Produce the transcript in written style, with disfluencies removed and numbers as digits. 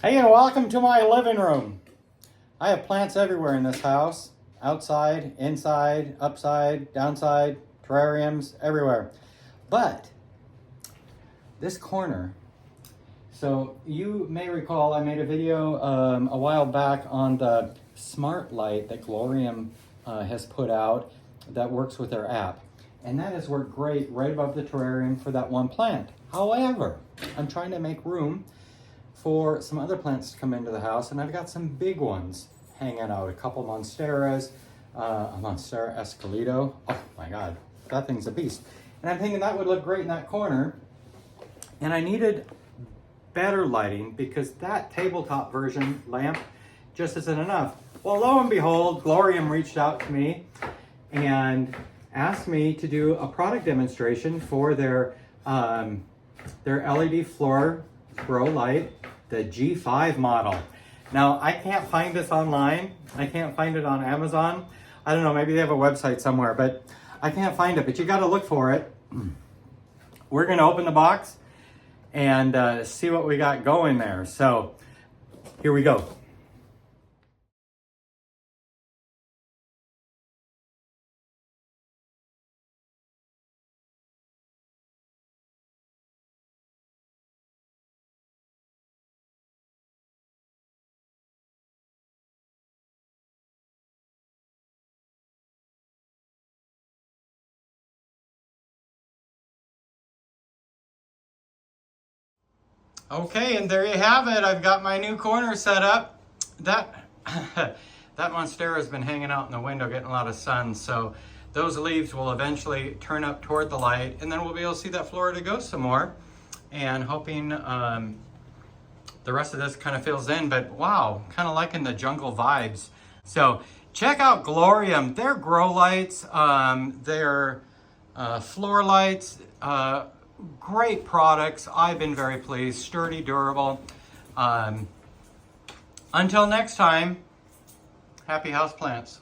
Hey, and welcome to my living room. I have plants everywhere in this house. Outside, inside, upside, downside, terrariums, everywhere. But this corner, so you may recall I made a video a while back on the smart light that Glowrium has put out that works with their app. And that has worked great right above the terrarium for that one plant. However, I'm trying to make room for some other plants to come into the house, and I've got some big ones hanging out. A couple monsteras, a monstera esqueleto. Oh my God, that thing's a beast. And I'm thinking that would look great in that corner. And I needed better lighting because that tabletop version lamp just isn't enough. Well, lo and behold, Glowrium reached out to me and asked me to do a product demonstration for their LED floor grow light, the G5 model. Now, I can't find this online. I can't find it on Amazon. I don't know, maybe they have a website somewhere, but I can't find it, but you gotta look for it. We're gonna open the box and see what we got going there. So, here we go. Okay, and there you have it. I've got my new corner set up. That monstera has been hanging out in the window getting a lot of sun, so those leaves will eventually turn up toward the light, and then we'll be able to see that Florida go some more. And hoping the rest of this kind of fills in, but wow, kind of liking the jungle vibes. So check out Glowrium. Their grow lights, their floor lights, great products. I've been very pleased. Sturdy, durable. Until next time, happy houseplants.